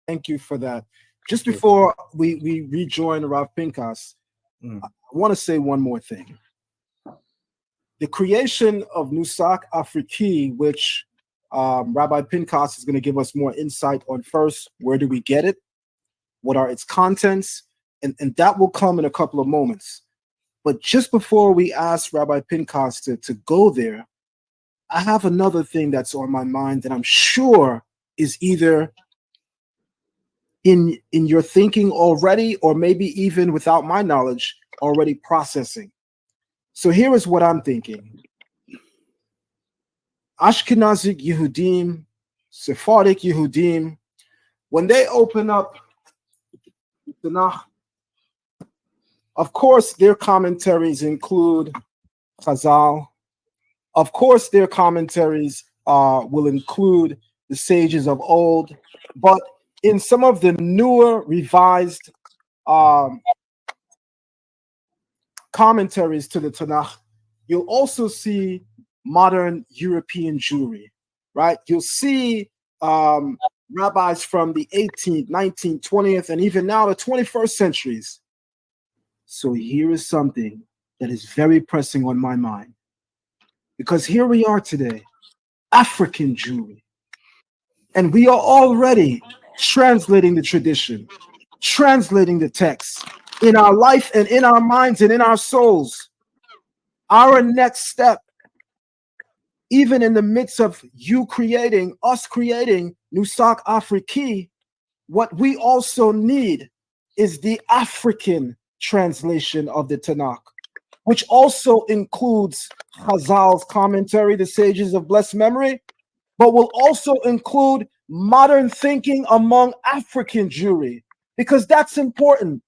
Thank you for that. Just before we rejoin Rav Pinchas, I want to say one more thing. The creation of Nusach Afriki, which Rabbi Pinchas is going to give us more insight on first. Where do we get it? What are its contents? And that will come in a couple of moments. But just before we ask Rabbi Pinchas to go there, I have another thing that's on my mind that I'm sure is either in your thinking already, or maybe even without my knowledge, already processing. So here is what I'm thinking. Ashkenazic Yehudim, Sephardic Yehudim, when they open up the Tanakh, of course their commentaries include Chazal. Of course their commentaries will include the sages of old, but in some of the newer revised commentaries to the Tanakh, you'll also see modern European Jewry, right? You'll see rabbis from the 18th, 19th, 20th, and even now the 21st centuries. So here is something that is very pressing on my mind, because here we are today, African Jewry, and we are already translating the tradition, translating the text in our life and in our minds and in our souls. Our next step, even in the midst of us creating Nusach Afriki, what we also need is the African translation of the Tanakh, which also includes Chazal's commentary, the sages of blessed memory, but will also include modern thinking among African Jewry, because that's important.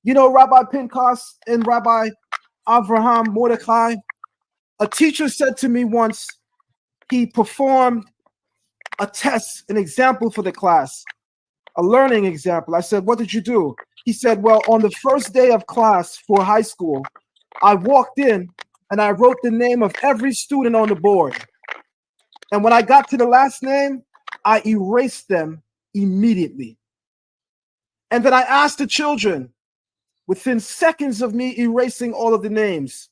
You know, Rabbi Pinchas and Rabbi Avraham Mordechai, a teacher said to me once, he performed a test, an example for the class, a learning example. I said, what did you do? He said, well, on the first day of class for high school, I walked in and I wrote the name of every student on the board. And when I got to the last name, I erased them immediately. And then I asked the children, within seconds of me erasing all of the names,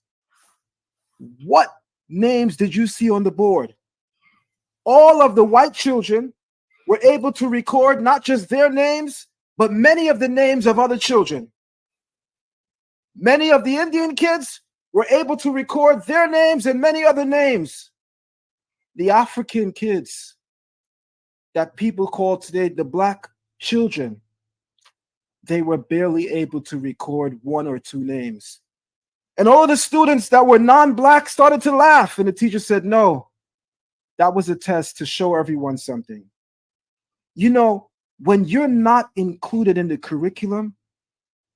what names did you see on the board? All of the white children were able to record not just their names, but many of the names of other children. Many of the Indian kids were able to record their names and many other names. The African kids that people call today the black children, they were barely able to record one or two names. And all of the students that were non-black started to laugh, and the teacher said, no, that was a test to show everyone something. You know, when you're not included in the curriculum,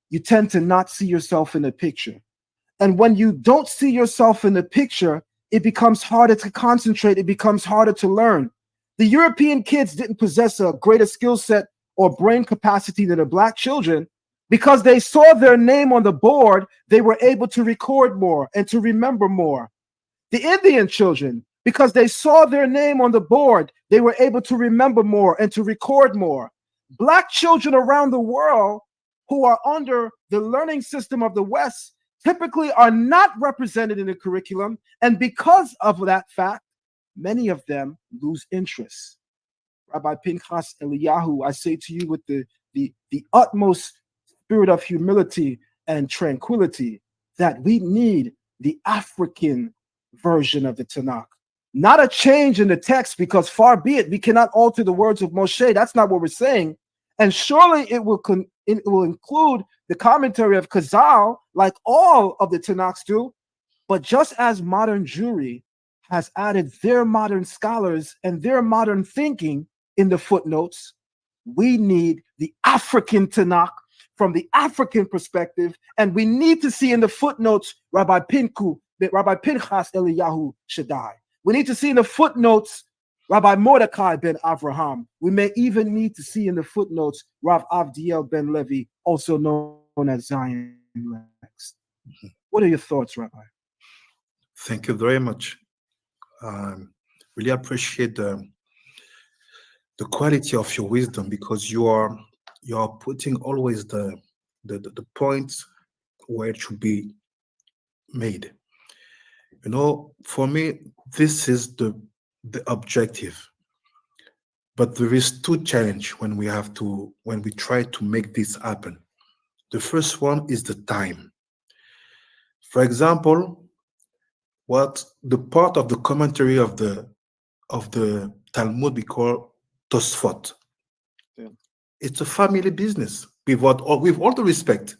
you tend to not see yourself in the picture. And when you don't see yourself in the picture, it becomes harder to concentrate. It becomes harder to learn. The European kids didn't possess a greater skill set or brain capacity than the black children. Because they saw their name on the board, they were able to record more and to remember more. The Indian children, because they saw their name on the board, they were able to remember more and to record more. Black children around the world who are under the learning system of the West typically are not represented in the curriculum. And because of that fact, many of them lose interest. Rabbi Pinchas Eliyahu, I say to you with the utmost spirit of humility and tranquility, that we need the African version of the Tanakh. Not a change in the text, because far be it, we cannot alter the words of Moshe. That's not what we're saying. And surely it will include the commentary of Chazal, like all of the Tanakh do. But just as modern Jewry has added their modern scholars and their modern thinking in the footnotes, we need the African Tanakh from the African perspective, and we need to see in the footnotes Rabbi Pinchas Eliyahu Shaddai. We need to see in the footnotes Rabbi Mordechai ben Avraham. We may even need to see in the footnotes Rav Avdiel ben Levi, also known as Zion Lexx. What are your thoughts, Rabbi? Thank you very much. Really appreciate the quality of your wisdom, because you are putting always the points where it should be made. For me, this is the objective. But there is two challenge when we try to make this happen. The first one is the time. For example, what the part of the commentary of the Talmud we call Tosfot. Yeah. It's a family business. With all the respect,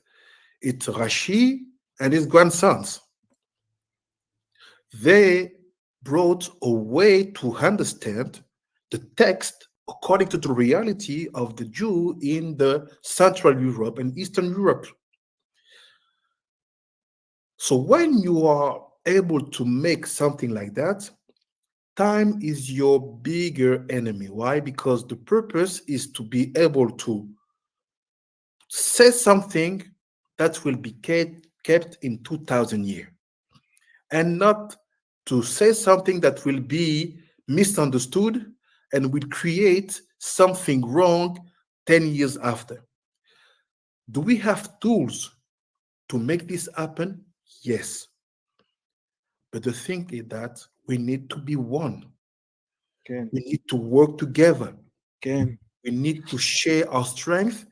it's Rashi and his grandsons. They brought a way to understand the text according to the reality of the Jew in the Central Europe and Eastern Europe. So when you are able to make something like that, time is your bigger enemy. Why? Because the purpose is to be able to say something that will be kept in 2000 years, and not to say something that will be misunderstood and will create something wrong 10 years after. Do we have tools to make this happen? Yes. But the thing is that we need to be one. Again, We need to work together. again, We need to share our strength.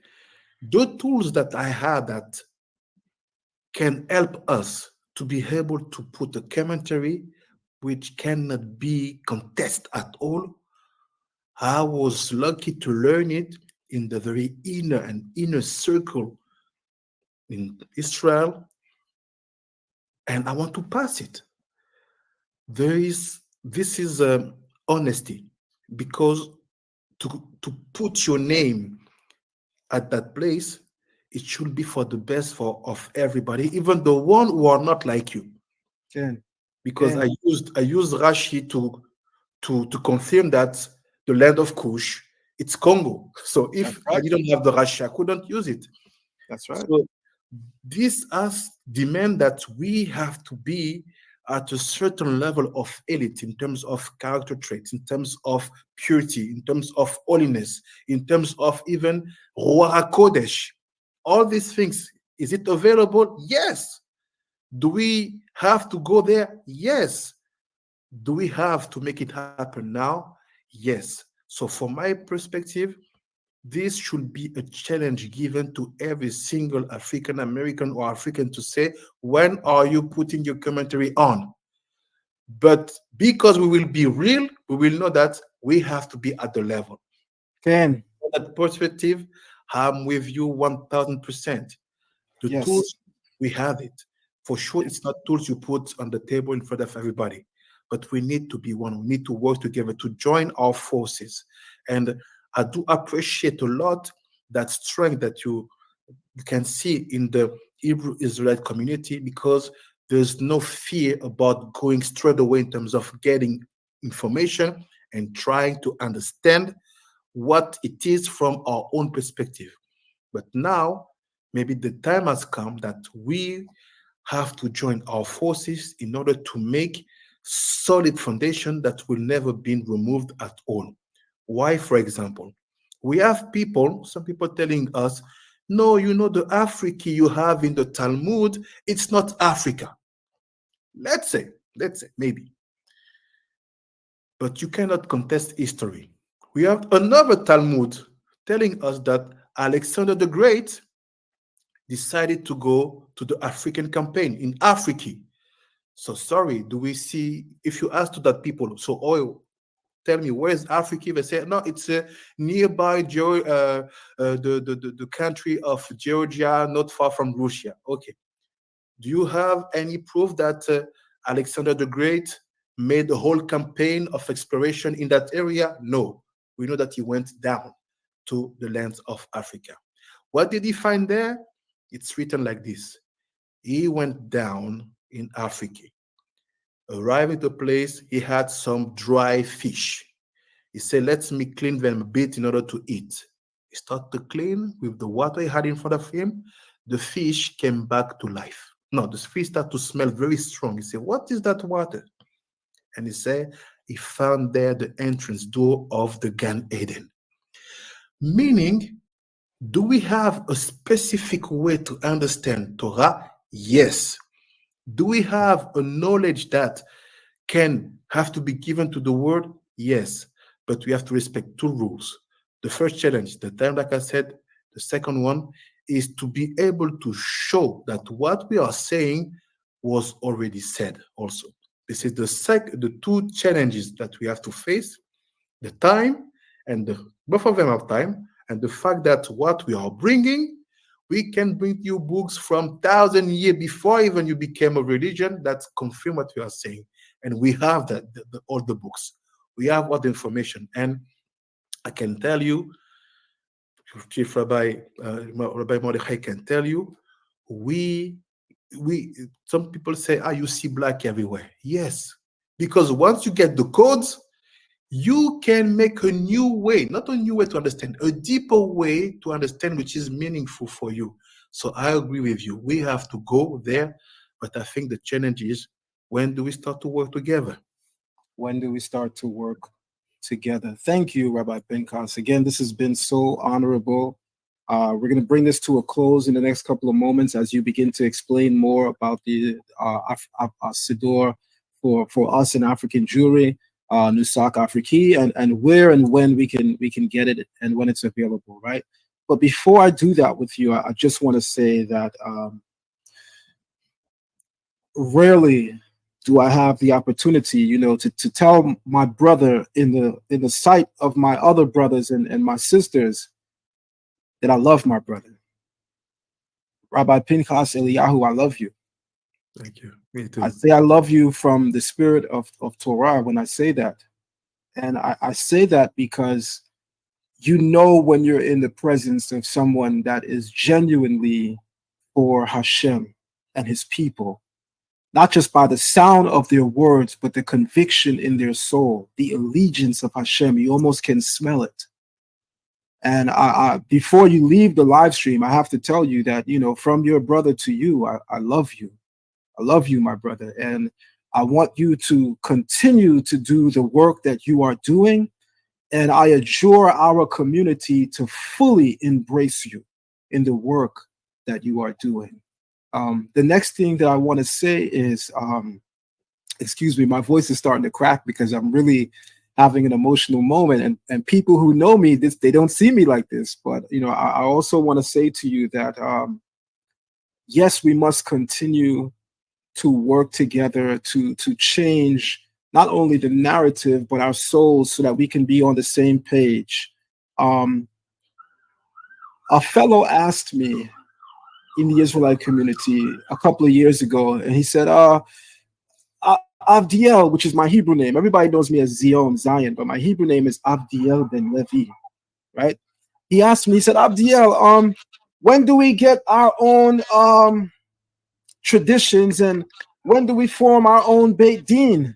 The tools that I have that can help us to be able to put a commentary which cannot be contested at all. I was lucky to learn it in the very inner circle in Israel, and I want to pass it. This is honesty, because to put your name at that place, it should be for the best of everybody, even the one who are not like you. again, Because again. I used Rashi to confirm that the land of Kush, it's Congo. So That's if I right. didn't have the Rashi, I couldn't use it. That's right. So this has demand that we have to be at a certain level of elite in terms of character traits, in terms of purity, in terms of holiness, in terms of even Ruach Kodesh. All these things, is it available? Yes. Do we have to go there? Yes. Do we have to make it happen now? Yes. So, from my perspective, this should be a challenge given to every single African American or African to say, when are you putting your commentary on? But because we will be real, we will know that we have to be at the level. Again, From that perspective, I'm with you 1000%. The yes, tools, we have it. For sure, yes, it's not tools you put on the table in front of everybody, but we need to be one. We need to work together to join our forces. And I do appreciate a lot that strength that you can see in the Hebrew Israelite community, because there's no fear about going straight away in terms of getting information and trying to understand what it is from our own perspective. But now, maybe the time has come that we have to join our forces in order to make solid foundation that will never be removed at all. Why, for example, we have some people telling us, no, the Africa you have in the Talmud, it's not Africa. Let's say, maybe. But you cannot contest history. We have another Talmud telling us that Alexander the Great decided to go to the African campaign in Africa. So sorry, do we see, if you ask to that people, so tell me, where is Africa? They say, no, it's nearby the country of Georgia, not far from Russia. Okay. Do you have any proof that Alexander the Great made a whole campaign of exploration in that area? No. We know that he went down to the lands of Africa. What did he find there? It's written like this. He went down in Africa. Arrived at the place, he had some dry fish. He said, let me clean them a bit in order to eat. He started to clean with the water he had in front of him. The fish came back to life. No, the fish started to smell very strong. He said, what is that water? And he said, he found there the entrance door of the Gan Eden. Meaning, do we have a specific way to understand Torah? Yes. Do we have a knowledge that can have to be given to the word? Yes. But we have to respect two rules. The first challenge, the time, like I said, the second one is to be able to show that what we are saying was already said also. This is the two challenges that we have to face: the time, and both of them have time, and the fact that what we are bringing, we can bring you books from 1,000 years before even you became a religion that confirm what we are saying. And we have all the books. We have all the information. And I can tell you, Chief Rabbi, Rabbi Mordechai can tell you, we some people say, you see black everywhere. Yes, because once you get the codes, you can make a new way, not a new way to understand, a deeper way to understand, which is meaningful for you. So I agree with you. We have to go there, but I think the challenge is, when do we start to work together? When do we start to work together? Thank you, Rabbi Pinchas. Again, this has been so honorable. We're going to bring this to a close in the next couple of moments as you begin to explain more about the Siddur for us in African Jewry, Nusak Afriki, and where and when we can get it and when it's available, right? But before I do that with you, I just want to say that rarely do I have the opportunity, to tell my brother in the sight of my other brothers and my sisters that I love my brother. Rabbi Pinchas Eliyahu, I love you. Thank you. Me too. I say I love you from the spirit of Torah when I say that. And I say that because when you're in the presence of someone that is genuinely for Hashem and his people, not just by the sound of their words, but the conviction in their soul, the allegiance of Hashem. You almost can smell it. And before you leave the live stream, I have to tell you that, from your brother to you, I love you. I love you, my brother. And I want you to continue to do the work that you are doing. And I adjure our community to fully embrace you in the work that you are doing. The next thing that I want to say is, excuse me, my voice is starting to crack because I'm really having an emotional moment. And people who know me, they don't see me like this. But, I also want to say to you that, yes, we must continue to work together to change not only the narrative, but our souls so that we can be on the same page. A fellow asked me in the Israelite community a couple of years ago, and he said, Avdiel, which is my Hebrew name. Everybody knows me as Zion, but my Hebrew name is Avdiel ben Levi, right? He asked me, he said, Avdiel, when do we get our own traditions, and when do we form our own Beit Din?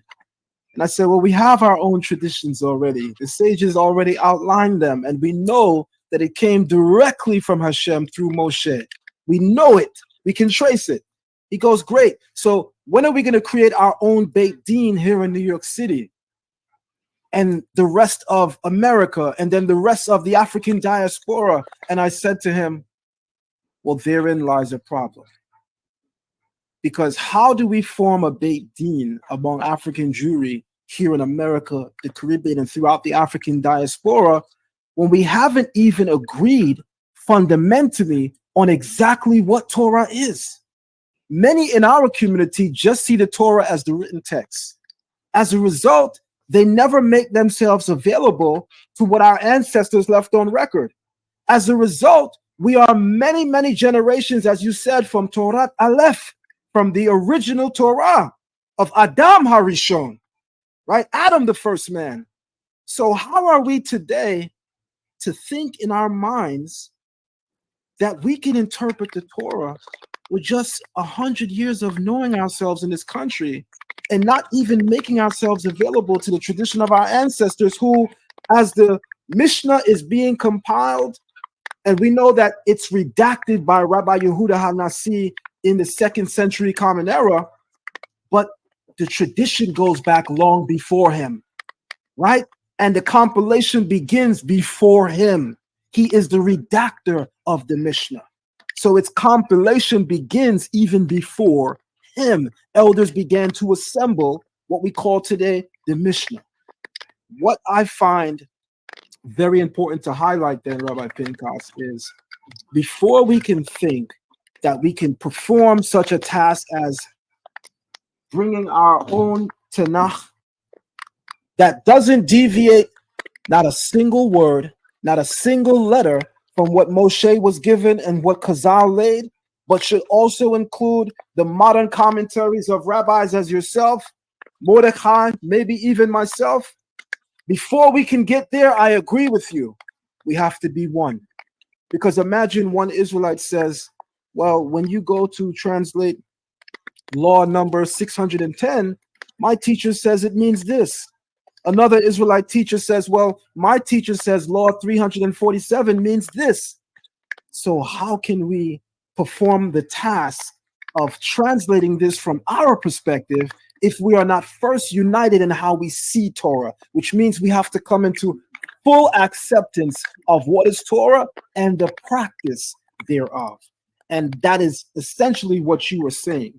And I said, well, we have our own traditions already. The sages already outlined them, and we know that it came directly from Hashem through Moshe. We know it. We can trace it. He goes, great. So when are we going to create our own Beit Din here in New York City and the rest of America and then the rest of the African diaspora? And I said to him, well, therein lies a problem. Because how do we form a Beit Din among African Jewry here in America, the Caribbean, and throughout the African diaspora when we haven't even agreed fundamentally on exactly what Torah is? Many in our community just see the Torah as the written text. As a result, they never make themselves available to what our ancestors left on record. As a result, we are many, many generations, as you said, from Torah Aleph, from the original Torah of Adam Harishon, right? Adam, the first man. So how are we today to think in our minds that we can interpret the Torah with just 100 years of knowing ourselves in this country and not even making ourselves available to the tradition of our ancestors who, as the Mishnah is being compiled, and we know that it's redacted by Rabbi Yehuda HaNasi in the 2nd century Common Era, but the tradition goes back long before him, right? And the compilation begins before him. He is the redactor of the Mishnah. So its compilation begins even before him. Elders began to assemble what we call today the Mishnah. What I find very important to highlight then, Rabbi Pinchas, is before we can think that we can perform such a task as bringing our own Tanakh that doesn't deviate not a single word, not a single letter from what Moshe was given and what Chazal laid, but should also include the modern commentaries of rabbis as yourself, Mordechai, maybe even myself. Before we can get there, I agree with you. We have to be one. Because imagine one Israelite says, well, when you go to translate law number 610, my teacher says it means this. Another Israelite teacher says, well, my teacher says law 347 means this. So how can we perform the task of translating this from our perspective if we are not first united in how we see Torah, which means we have to come into full acceptance of what is Torah and the practice thereof. And that is essentially what you were saying.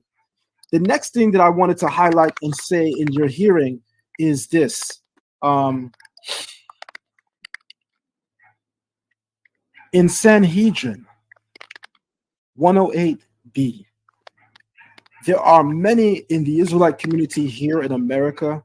The next thing that I wanted to highlight and say in your hearing is this. In Sanhedrin 108b, there are many in the Israelite community here in America